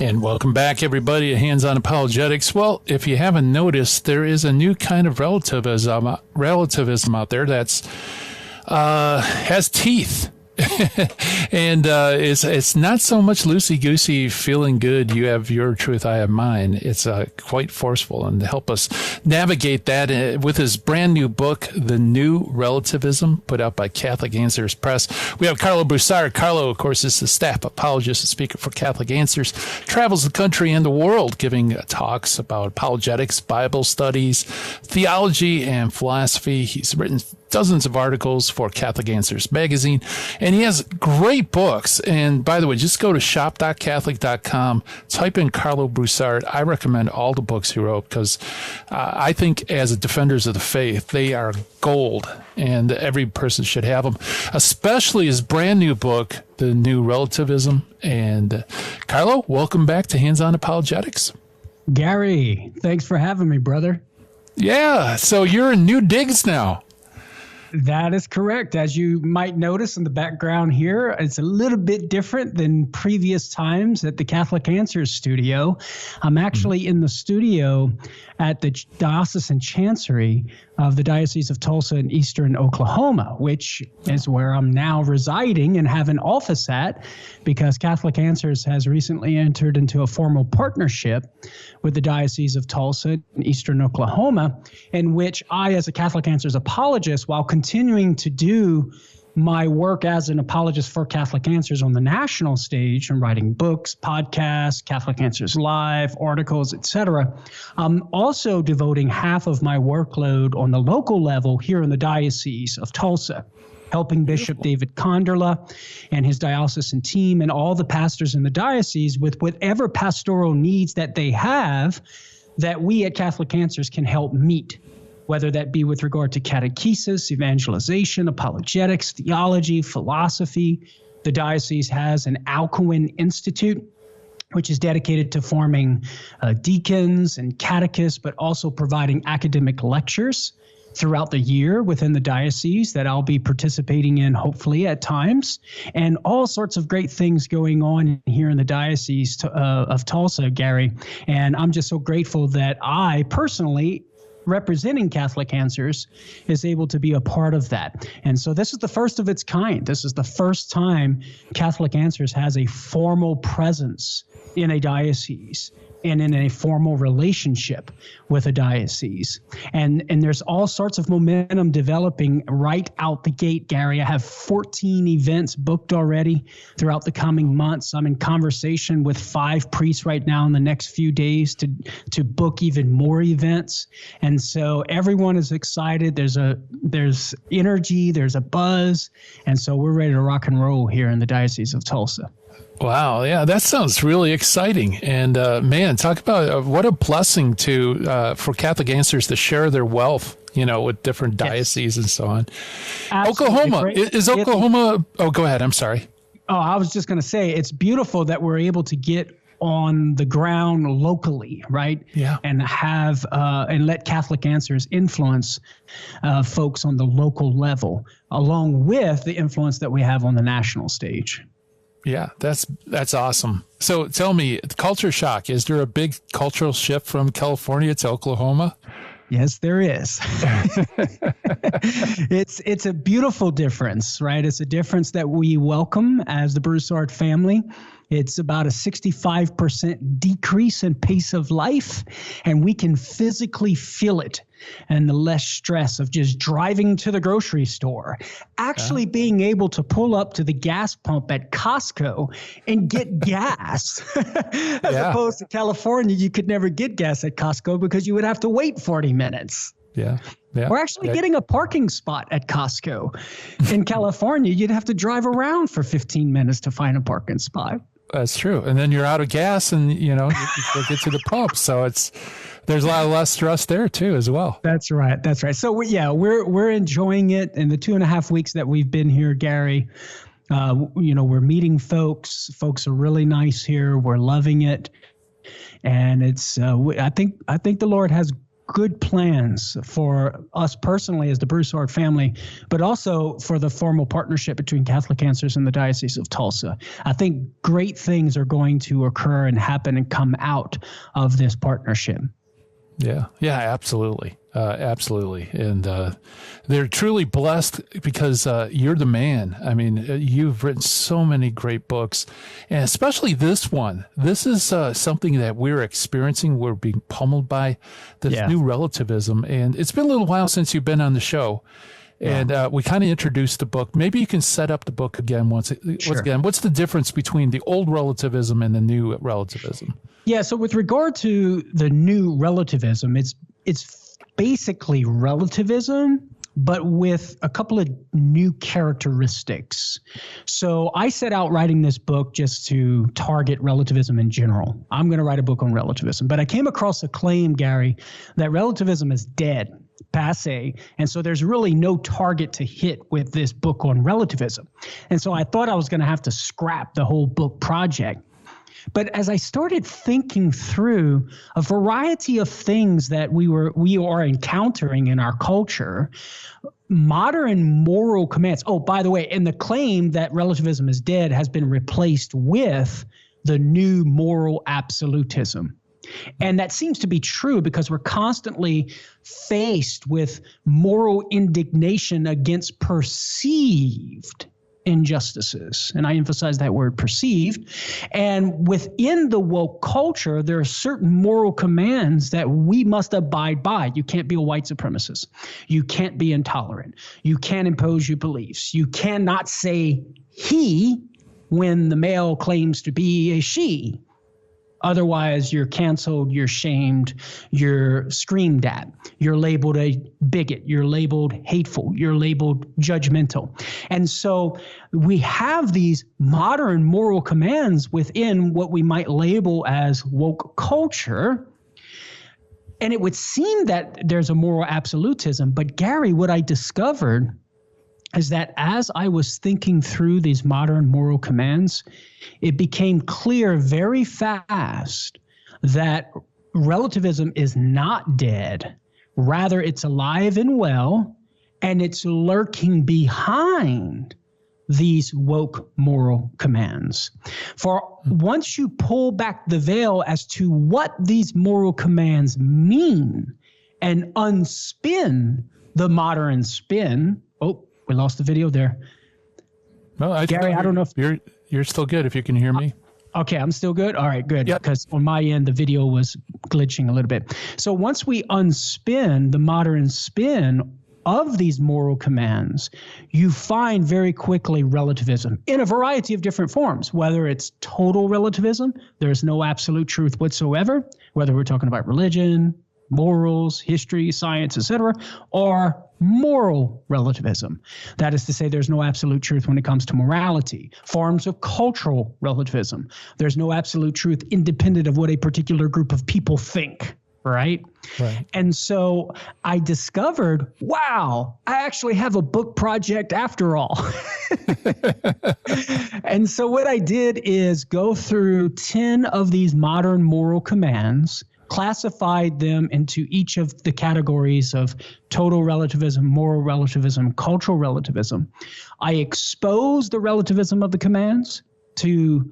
And welcome back, everybody, to Hands On Apologetics. Well, if you haven't noticed, there is a new kind of relativism out there that's has teeth. And it's not so much loosey-goosey, feeling good, you have your truth, I have mine. It's quite forceful. And to help us navigate that with his brand new book, The New Relativism, put out by Catholic Answers Press, we have Carlo Broussard. Carlo, of course, is the staff apologist and speaker for Catholic Answers, travels the country and the world giving talks about apologetics, Bible studies, theology, and philosophy. He's written dozens of articles for Catholic Answers magazine, and he has great books. And by the way, just go to shop.catholic.com, type in Carlo Broussard. I recommend all the books he wrote because I think as defenders of the faith, they are gold, and every person should have them, especially his brand new book, The New Relativism. And Carlo, welcome back to Hands On Apologetics. Gary, thanks for having me, brother. Yeah, so you're in new digs now. That is correct. As you might notice in the background here, it's a little bit different than previous times at the Catholic Answers studio. I'm actually in the studio at the Diocesan Chancery of the Diocese of Tulsa in Eastern Oklahoma, which is where I'm now residing and have an office at, because Catholic Answers has recently entered into a formal partnership with the Diocese of Tulsa in Eastern Oklahoma, in which I, as a Catholic Answers apologist, while continuing to do my work as an apologist for Catholic Answers on the national stage and writing books, podcasts, Catholic Answers Live, articles, etc., I'm also devoting half of my workload on the local level here in the Diocese of Tulsa, helping Bishop David Conderla and his diocesan team and all the pastors in the diocese with whatever pastoral needs that they have that we at Catholic Answers can help meet, whether that be with regard to catechesis, evangelization, apologetics, theology, philosophy. The diocese has an Alcuin Institute, which is dedicated to forming deacons and catechists, but also providing academic lectures throughout the year within the diocese that I'll be participating in, hopefully at times, and all sorts of great things going on here in the Diocese of Tulsa, Gary. And I'm just so grateful that I personally, representing Catholic Answers, is able to be a part of that. And so this is the first of its kind. This is the first time Catholic Answers has a formal presence in a diocese and in a formal relationship with a diocese. And there's all sorts of momentum developing right out the gate, Gary. I have 14 events booked already throughout the coming months. I'm in conversation with 5 priests right now in the next few days to book even more events. And so everyone is excited. There's energy, there's a buzz. And so we're ready to rock and roll here in the Diocese of Tulsa. Wow. Yeah, that sounds really exciting. And man, talk about what a blessing for Catholic Answers to share their wealth, with different dioceses and so on. Absolutely. Oklahoma. Is Oklahoma? Oh, go ahead. I'm sorry. Oh, I was just going to say, it's beautiful that we're able to get on the ground locally, right? Yeah. And have and let Catholic Answers influence folks on the local level, along with the influence that we have on the national stage. Yeah, that's awesome. So tell me, culture shock, is there a big cultural shift from California to Oklahoma? Yes, there is. It's a beautiful difference, right? It's a difference that we welcome as the Broussard family. It's about a 65% decrease in pace of life, and we can physically feel it. And the less stress of just driving to the grocery store, actually being able to pull up to the gas pump at Costco and get gas, as opposed to California, you could never get gas at Costco because you would have to wait 40 minutes. Yeah. Or actually getting a parking spot at Costco. In California, you'd have to drive around for 15 minutes to find a parking spot. That's true. And then you're out of gas and, you get to the pump. So there's a lot less stress there too, as well. That's right. So we're enjoying it. In the 2.5 weeks that we've been here, Gary, we're meeting folks. Folks are really nice here. We're loving it. And it's, I think the Lord has good plans for us personally as the Broussard family, but also for the formal partnership between Catholic Answers and the Diocese of Tulsa. I think great things are going to occur and happen and come out of this partnership. Yeah, absolutely. Absolutely. And they're truly blessed because you're the man. I mean, you've written so many great books, and especially this one. This is something that we're experiencing. We're being pummeled by this new relativism. And it's been a little while since you've been on the show. And we kind of introduced the book. Maybe you can set up the book again once again. What's the difference between the old relativism and the new relativism? Yeah, so with regard to the new relativism, it's basically relativism, but with a couple of new characteristics. So I set out writing this book just to target relativism in general. I'm going to write a book on relativism, but I came across a claim, Gary, that relativism is dead, passé, and so there's really no target to hit with this book on relativism. And so I thought I was going to have to scrap the whole book project. But as I started thinking through a variety of things that we are encountering in our culture, modern moral commands. Oh, by the way, and the claim that relativism is dead has been replaced with the new moral absolutism. And that seems to be true because we're constantly faced with moral indignation against perceived injustices. And I emphasize that word perceived. And within the woke culture, there are certain moral commands that we must abide by. You can't be a white supremacist. You can't be intolerant. You can't impose your beliefs. You cannot say he when the male claims to be a she. Otherwise, you're canceled, you're shamed, you're screamed at, you're labeled a bigot, you're labeled hateful, you're labeled judgmental. And so we have these modern moral commands within what we might label as woke culture. And it would seem that there's a moral absolutism. But Gary, what I discovered is that as I was thinking through these modern moral commands, it became clear very fast that relativism is not dead. Rather, it's alive and well, and it's lurking behind these woke moral commands. For once you pull back the veil as to what these moral commands mean and unspin the modern spin, we lost the video there. Well, Gary, I don't know if you're still good if you can hear me. Okay, I'm still good. All right, good. Yep. Because on my end, the video was glitching a little bit. So once we unspin the modern spin of these moral commands, you find very quickly relativism in a variety of different forms, whether it's total relativism, there's no absolute truth whatsoever, whether we're talking about religion, morals, history, science, etc., or moral relativism. That is to say, there's no absolute truth when it comes to morality. Forms of cultural relativism. There's no absolute truth independent of what a particular group of people think, right? And so I discovered, wow, I actually have a book project after all. And so what I did is go through 10 of these modern moral commands, classified them into each of the categories of total relativism, moral relativism, cultural relativism. I expose the relativism of the commands to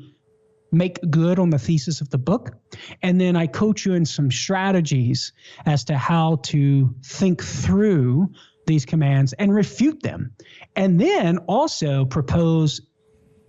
make good on the thesis of the book. And then I coach you in some strategies as to how to think through these commands and refute them. And then also propose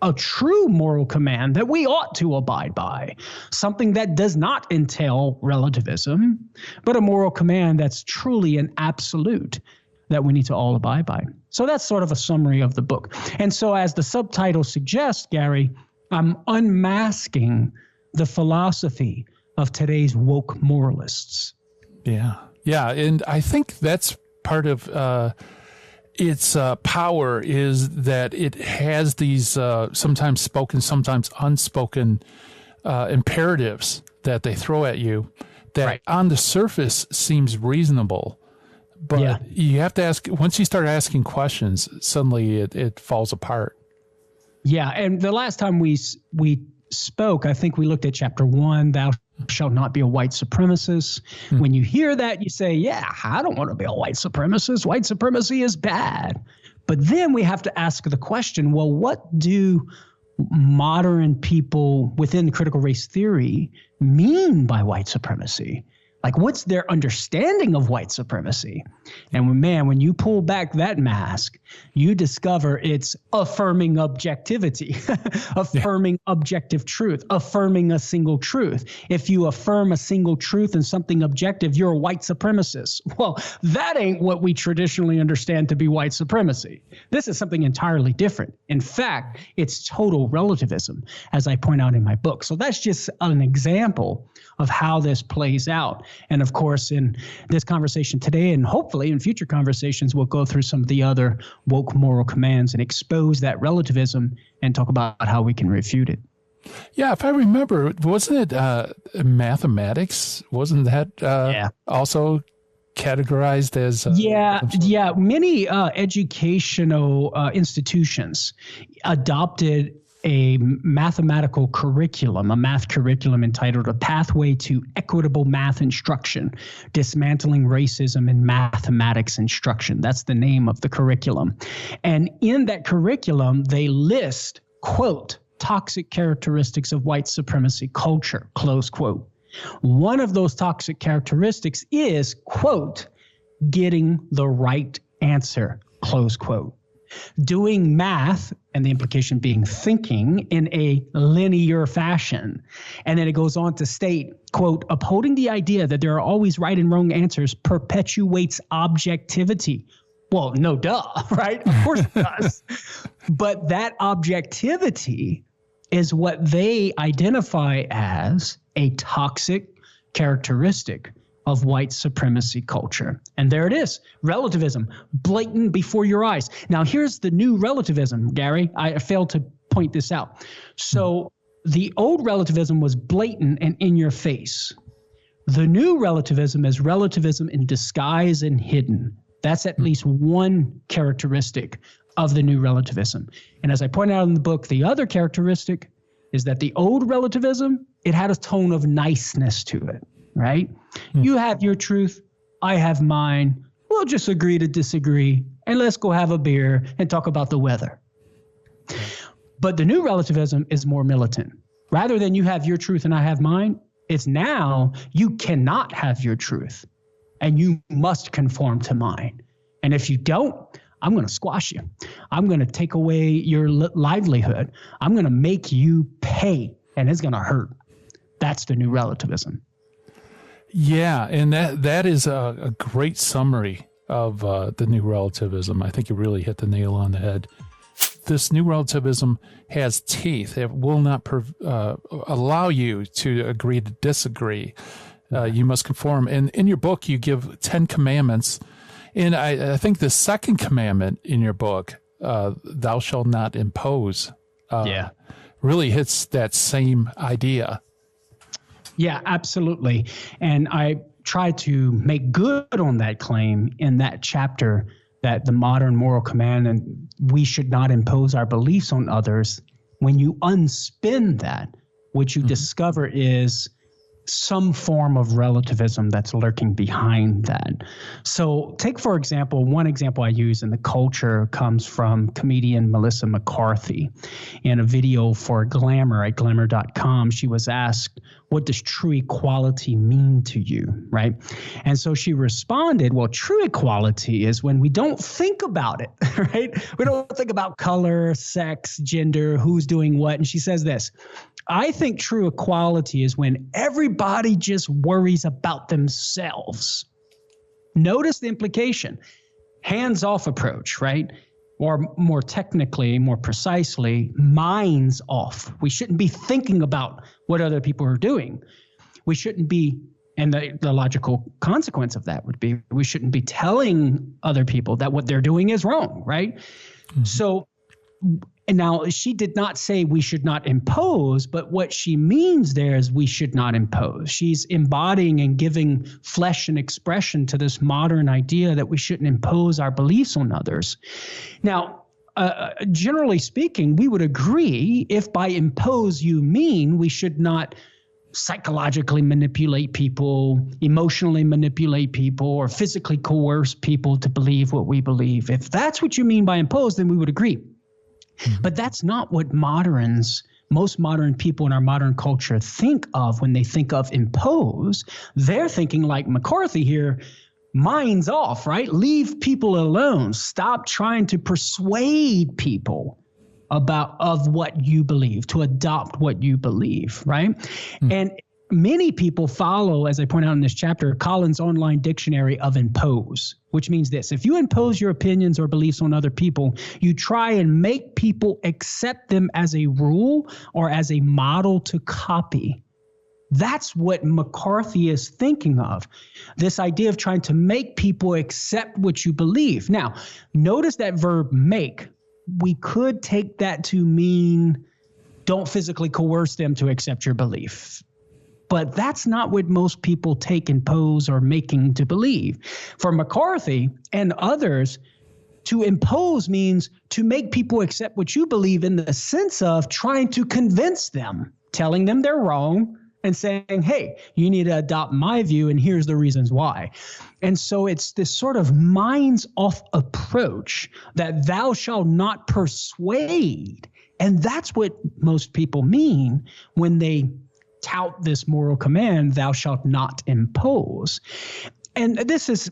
a true moral command that we ought to abide by, something that does not entail relativism, but a moral command that's truly an absolute that we need to all abide by. So that's sort of a summary of the book. And so as the subtitle suggests, Gary, I'm unmasking the philosophy of today's woke moralists. Yeah. And I think that's part of its power is that it has these sometimes spoken, sometimes unspoken imperatives that they throw at you that on the surface seems reasonable. But you have to ask, once you start asking questions, suddenly it falls apart. Yeah. And the last time we spoke, I think we looked at chapter 1, thou shalt not be a white supremacist. When you hear that, you say, yeah, I don't want to be a white supremacist. White supremacy is bad. But then we have to ask the question, well, what do modern people within critical race theory mean by white supremacy? Like, what's their understanding of white supremacy? And when you pull back that mask, you discover it's affirming objectivity, affirming objective truth, affirming a single truth. If you affirm a single truth and something objective, you're a white supremacist. Well, that ain't what we traditionally understand to be white supremacy. This is something entirely different. In fact, it's total relativism, as I point out in my book. So that's just an example of how this plays out. And of course, in this conversation today, and hopefully in future conversations, we'll go through some of the other woke moral commands and expose that relativism and talk about how we can refute it. Yeah, if I remember, wasn't it mathematics? Wasn't that also categorized as many educational institutions adopted a mathematical curriculum, a math curriculum entitled A Pathway to Equitable Math Instruction, Dismantling Racism in Mathematics Instruction. That's the name of the curriculum. And in that curriculum, they list, quote, toxic characteristics of white supremacy culture, close quote. One of those toxic characteristics is, quote, getting the right answer, close quote. Doing math, and the implication being thinking, in a linear fashion. And then it goes on to state, quote, upholding the idea that there are always right and wrong answers perpetuates objectivity. Well, no duh, right? Of course it does. But that objectivity is what they identify as a toxic characteristic of white supremacy culture. And there it is, relativism, blatant before your eyes. Now, here's the new relativism, Gary. I failed to point this out. So the old relativism was blatant and in your face. The new relativism is relativism in disguise and hidden. That's at least one characteristic of the new relativism. And as I point out in the book, the other characteristic is that the old relativism, it had a tone of niceness to it. Right? You have your truth. I have mine. We'll just agree to disagree and let's go have a beer and talk about the weather. But the new relativism is more militant. Rather than you have your truth and I have mine, it's now you cannot have your truth and you must conform to mine. And if you don't, I'm going to squash you. I'm going to take away your livelihood. I'm going to make you pay and it's going to hurt. That's the new relativism. Yeah, and that is a great summary of the new relativism. I think you really hit the nail on the head. This new relativism has teeth. It will not allow you to agree to disagree. You must conform. And in your book, you give 10 commandments. And I think the second commandment in your book, thou shalt not impose, really hits that same idea. Yeah, absolutely. And I try to make good on that claim in that chapter that the modern moral command and we should not impose our beliefs on others. When you unspin that, what you discover is some form of relativism that's lurking behind that. So take, for example, one example I use in the culture comes from comedian Melissa McCarthy. In a video for Glamour at glamour.com, she was asked, what does true equality mean to you, right? And so she responded, well, true equality is when we don't think about it, right? We don't think about color, sex, gender, who's doing what. And she says this, I think true equality is when everybody just worries about themselves. Notice the implication, hands-off approach, right? Or more technically, more precisely, minds off. We shouldn't be thinking about what other people are doing. We shouldn't be, and the logical consequence of that would be, we shouldn't be telling other people that what they're doing is wrong, right? Mm-hmm. So, and now she did not say we should not impose, but what she means there is we should not impose. She's embodying and giving flesh and expression to this modern idea that we shouldn't impose our beliefs on others. Now, generally speaking, we would agree if by impose you mean we should not psychologically manipulate people, emotionally manipulate people, or physically coerce people to believe what we believe. If that's what you mean by impose, then we would agree. But that's not what most modern people in our modern culture think of when they think of impose. They're thinking like McCarthy here, minds off, right? Leave people alone. Stop trying to persuade people of what you believe, to adopt what you believe, right? And many people follow, as I point out in this chapter, Collins' online dictionary of impose, which means this: if you impose your opinions or beliefs on other people, you try and make people accept them as a rule or as a model to copy. That's what McCarthy is thinking of, this idea of trying to make people accept what you believe. Now, notice that verb make. We could take that to mean don't physically coerce them to accept your belief. But that's not what most people take impose or making to believe. For McCarthy and others, to impose means to make people accept what you believe in the sense of trying to convince them, telling them they're wrong, and saying, hey, you need to adopt my view, and here's the reasons why. And so it's this sort of minds off approach that thou shalt not persuade. And that's what most people mean when they tout this moral command, thou shalt not impose. And this is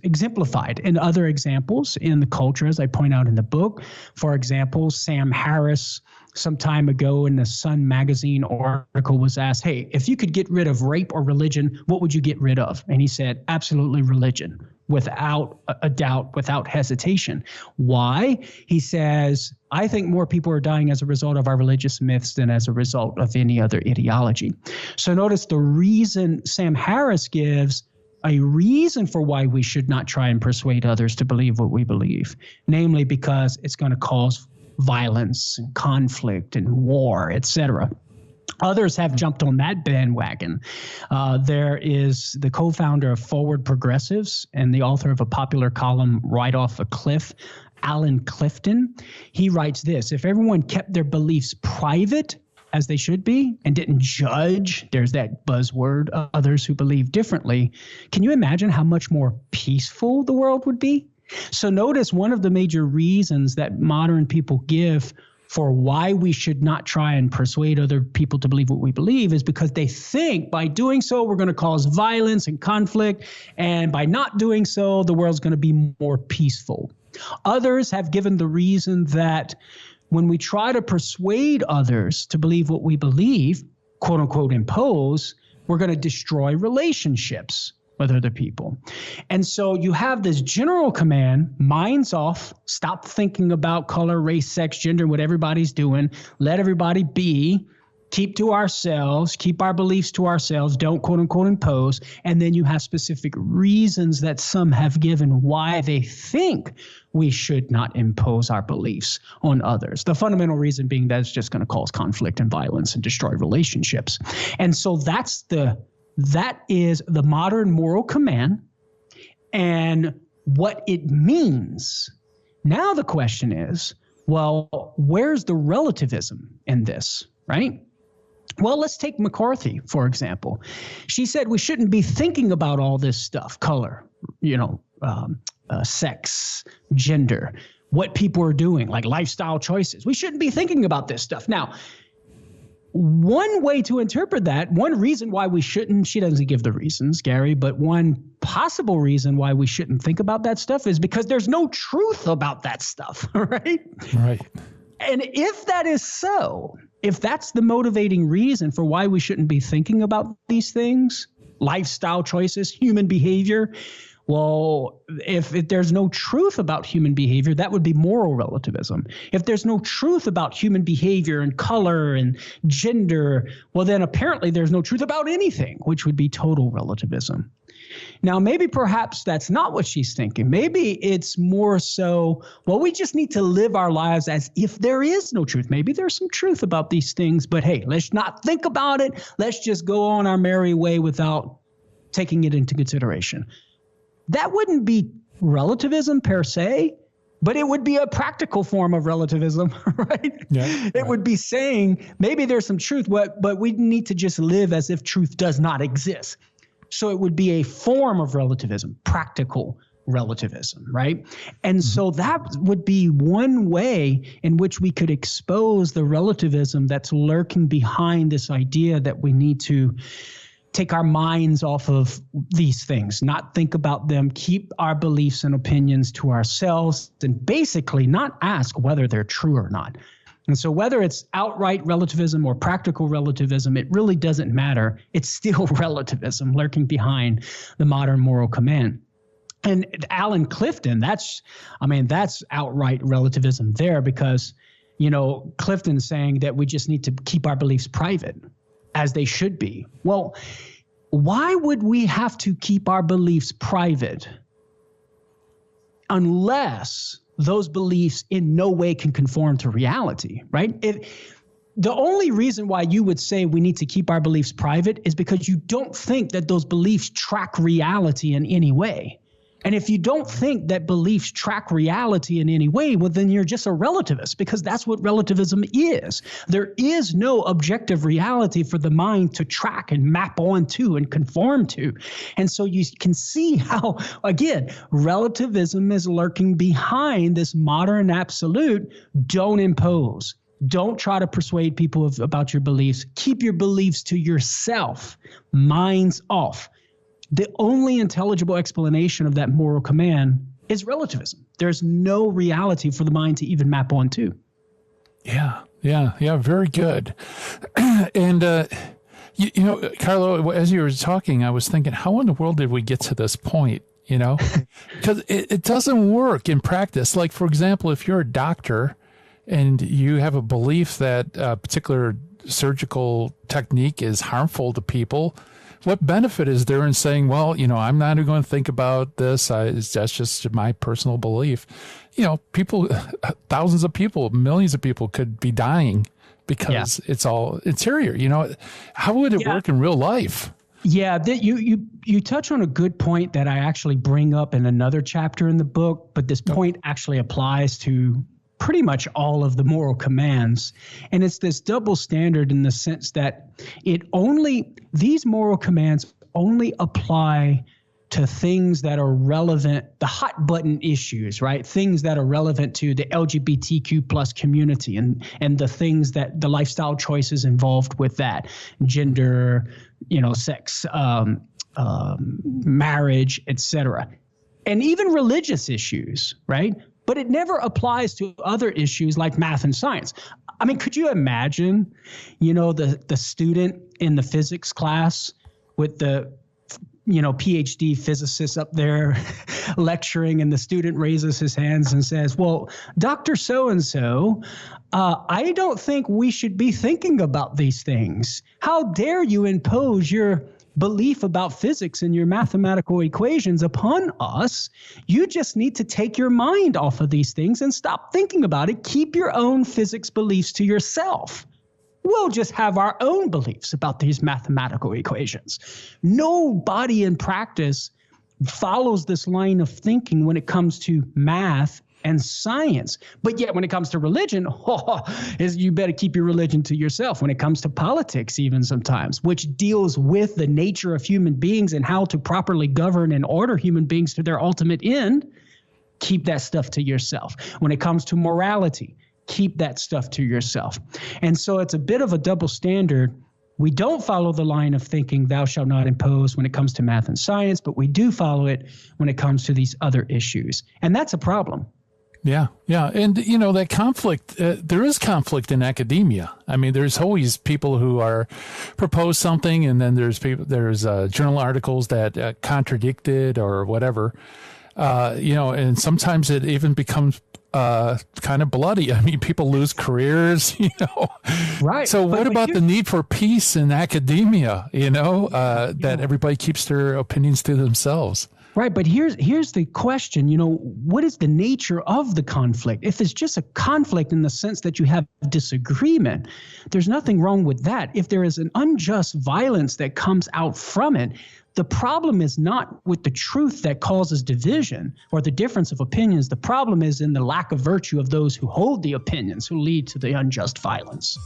exemplified in other examples in the culture, as I point out in the book. For example, Sam Harris, some time ago in the Sun magazine article, was asked, hey, if you could get rid of rape or religion, what would you get rid of? And he said, absolutely religion, without a doubt, without hesitation. Why? He says, I think more people are dying as a result of our religious myths than as a result of any other ideology. So notice the reason Sam Harris gives, a reason for why we should not try and persuade others to believe what we believe, namely because it's going to cause violence and conflict and war, etc. Others have jumped on that bandwagon. There is the co-founder of Forward Progressives and the author of a popular column, Right Off a Cliff, Alan Clifton. He writes this: if everyone kept their beliefs private, as they should be, and didn't judge, there's that buzzword, others who believe differently, can you imagine how much more peaceful the world would be? So notice one of the major reasons that modern people give for why we should not try and persuade other people to believe what we believe is because they think by doing so, we're going to cause violence and conflict. And by not doing so, the world's going to be more peaceful. Others have given the reason that when we try to persuade others to believe what we believe, quote unquote, impose, we're going to destroy relationships with other people. And so you have this general command, minds off, stop thinking about color, race, sex, gender, what everybody's doing, let everybody be, keep to ourselves, keep our beliefs to ourselves, don't quote unquote impose. And then you have specific reasons that some have given why they think we should not impose our beliefs on others. The fundamental reason being that it's just going to cause conflict and violence and destroy relationships. And so that is the modern moral command and what it means. Now the question is, well, where's the relativism in this, right? Well, let's take McCarthy, for example. She said we shouldn't be thinking about all this stuff, color, sex, gender, what people are doing, like lifestyle choices. We shouldn't be thinking about this stuff. Now, one way to interpret that, one reason why we shouldn't, she doesn't give the reasons, Gary, but one possible reason why we shouldn't think about that stuff is because there's no truth about that stuff, right? Right. And if that is so, if that's the motivating reason for why we shouldn't be thinking about these things, lifestyle choices, human behavior, well, if there's no truth about human behavior, that would be moral relativism. If there's no truth about human behavior and color and gender, well, then apparently there's no truth about anything, which would be total relativism. Now, maybe perhaps that's not what she's thinking. Maybe it's more so, well, we just need to live our lives as if there is no truth. Maybe there's some truth about these things, but hey, let's not think about it. Let's just go on our merry way without taking it into consideration. That wouldn't be relativism per se, But it would be a practical form of relativism, right? Yeah, it would be saying maybe there's some truth, but we need to just live as if truth does not exist. So it would be a form of relativism, practical relativism, right? And so that would be one way in which we could expose the relativism that's lurking behind this idea that we need to take our minds off of these things, not think about them, keep our beliefs and opinions to ourselves, and basically not ask whether they're true or not. And so whether it's outright relativism or practical relativism, it really doesn't matter. It's still relativism lurking behind the modern moral command. And Alan Clifton, that's outright relativism there, because, Clifton's saying that we just need to keep our beliefs private, as they should be. Well, why would we have to keep our beliefs private unless those beliefs in no way can conform to reality, right? The only reason why you would say we need to keep our beliefs private is because you don't think that those beliefs track reality in any way. And if you don't think that beliefs track reality in any way, well, then you're just a relativist, because that's what relativism is. There is no objective reality for the mind to track and map onto and conform to. And so you can see how, again, relativism is lurking behind this modern absolute. Don't impose. Don't try to persuade people about your beliefs. Keep your beliefs to yourself. Minds off. The only intelligible explanation of that moral command is relativism. There's no reality for the mind to even map onto. Yeah, very good. And, Carlo, as you were talking, I was thinking, how in the world did we get to this point? Because it doesn't work in practice. Like, for example, if you're a doctor and you have a belief that a particular surgical technique is harmful to people, what benefit is there in saying, well, I'm not going to think about this. That's just my personal belief. People, thousands of people, millions of people could be dying because it's all interior. How would it work in real life? Yeah, you touch on a good point that I actually bring up in another chapter in the book, but this point actually applies to pretty much all of the moral commands. And it's this double standard in the sense that these moral commands only apply to things that are relevant, the hot button issues, right? Things that are relevant to the LGBTQ plus community and the things that the lifestyle choices involved with that, gender, sex, marriage, etc. And even religious issues, right? But it never applies to other issues like math and science. I mean, could you imagine, the student in the physics class with the, PhD physicist up there lecturing, and the student raises his hands and says, well, Dr. So-and-so, I don't think we should be thinking about these things. How dare you impose your belief about physics and your mathematical equations upon us? You just need to take your mind off of these things and stop thinking about it. Keep your own physics beliefs to yourself. We'll just have our own beliefs about these mathematical equations. Nobody in practice follows this line of thinking when it comes to math and science. But yet when it comes to religion, you better keep your religion to yourself. When it comes to politics, even sometimes, which deals with the nature of human beings and how to properly govern and order human beings to their ultimate end, keep that stuff to yourself. When it comes to morality, keep that stuff to yourself. And so it's a bit of a double standard. We don't follow the line of thinking, thou shalt not impose, when it comes to math and science, but we do follow it when it comes to these other issues. And that's a problem. Yeah. And, that conflict, there is conflict in academia. I mean, there's always people who propose something, and then there's journal articles that contradict it or whatever, and sometimes it even becomes kind of bloody. I mean, people lose careers, Right. So what about the need for peace in academia, that everybody keeps their opinions to themselves? Right, but here's the question, what is the nature of the conflict? If it's just a conflict in the sense that you have disagreement, there's nothing wrong with that. If there is an unjust violence that comes out from it, the problem is not with the truth that causes division or the difference of opinions. The problem is in the lack of virtue of those who hold the opinions who lead to the unjust violence.